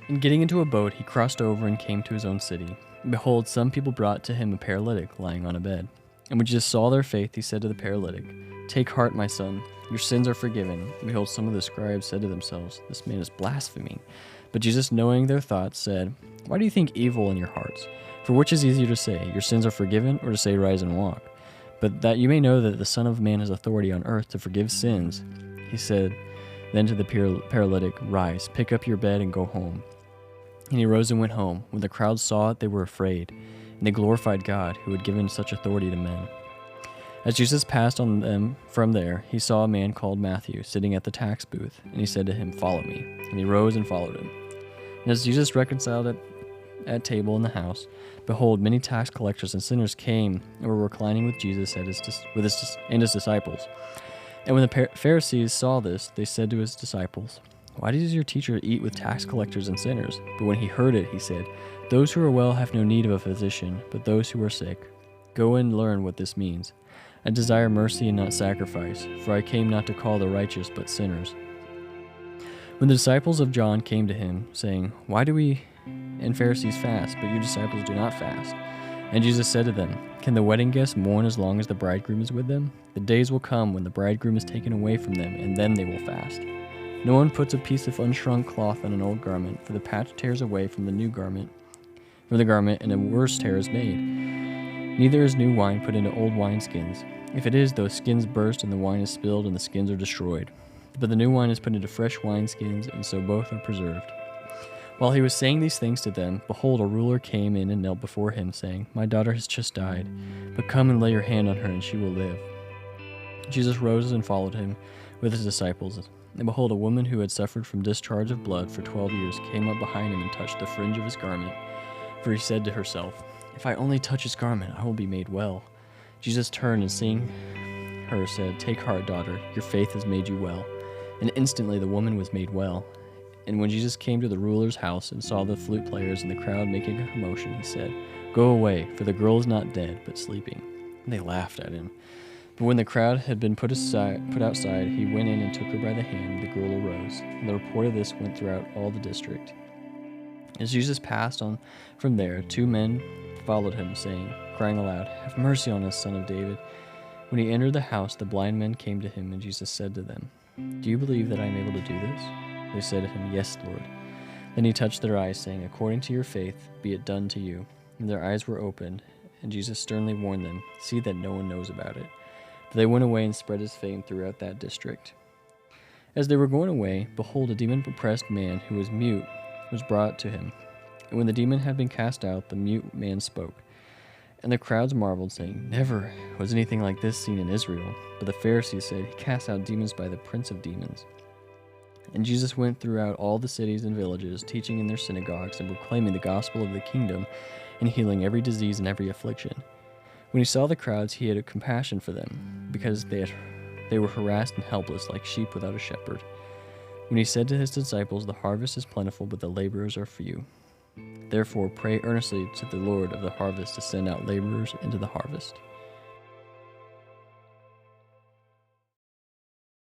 And getting into a boat, he crossed over and came to his own city. And behold, some people brought to him a paralytic lying on a bed. And when Jesus saw their faith, he said to the paralytic, "Take heart, my son, your sins are forgiven." And behold, some of the scribes said to themselves, "This man is blaspheming." But Jesus, knowing their thoughts, said, "Why do you think evil in your hearts? For which is easier to say, 'Your sins are forgiven,' or to say, 'Rise and walk'? But that you may know that the Son of Man has authority on earth to forgive sins," he said then to the paralytic, "Rise, pick up your bed and go home." And he rose and went home. When the crowd saw it, they were afraid, and they glorified God, who had given such authority to men. As Jesus passed on them from there, he saw a man called Matthew sitting at the tax booth, and he said to him, "Follow me." And he rose and followed him. And as Jesus reconciled at table in the house, behold, many tax collectors and sinners came and were reclining with Jesus and his disciples. And when the Pharisees saw this, they said to his disciples, "Why does your teacher eat with tax collectors and sinners?" But when he heard it, he said, "Those who are well have no need of a physician, but those who are sick. Go and learn what this means. I desire mercy and not sacrifice, for I came not to call the righteous but sinners." When the disciples of John came to him, saying, "Why do we and Pharisees fast, but your disciples do not fast?" And Jesus said to them, "Can the wedding guests mourn as long as the bridegroom is with them? The days will come when the bridegroom is taken away from them, and then they will fast. No one puts a piece of unshrunk cloth on an old garment, for the patch tears away from the garment, and a worse tear is made. Neither is new wine put into old wineskins. If it is, those skins burst, and the wine is spilled, and the skins are destroyed. But the new wine is put into fresh wineskins, and so both are preserved." While he was saying these things to them, behold, a ruler came in and knelt before him, saying, "My daughter has just died, but come and lay your hand on her, and she will live." Jesus rose and followed him with his disciples. And behold, a woman who had suffered from discharge of blood for 12 years came up behind him and touched the fringe of his garment. For he said to herself, "If I only touch his garment, I will be made well." Jesus turned and seeing her said, "Take heart, daughter, your faith has made you well." And instantly the woman was made well. And when Jesus came to the ruler's house and saw the flute players and the crowd making a commotion, he said, "Go away, for the girl is not dead, but sleeping." And they laughed at him. But when the crowd had been put outside, he went in and took her by the hand. The girl arose, and the report of this went throughout all the district. As Jesus passed on from there, 2 men followed him, crying aloud, "Have mercy on us, Son of David." When he entered the house, the blind men came to him, and Jesus said to them, "Do you believe that I am able to do this?" They said to him, "Yes, Lord." Then he touched their eyes, saying, "According to your faith, be it done to you." And their eyes were opened, and Jesus sternly warned them, "See that no one knows about it." But they went away and spread his fame throughout that district. As they were going away, behold, a demon-oppressed man who was mute was brought to him. And when the demon had been cast out, the mute man spoke. And the crowds marveled, saying, "Never was anything like this seen in Israel." But the Pharisees said, "He casts out demons by the prince of demons." And Jesus went throughout all the cities and villages, teaching in their synagogues and proclaiming the gospel of the kingdom and healing every disease and every affliction. When he saw the crowds, he had compassion for them, because they were harassed and helpless like sheep without a shepherd. When he said to his disciples, "The harvest is plentiful, but the laborers are few. Therefore pray earnestly to the Lord of the harvest to send out laborers into the harvest."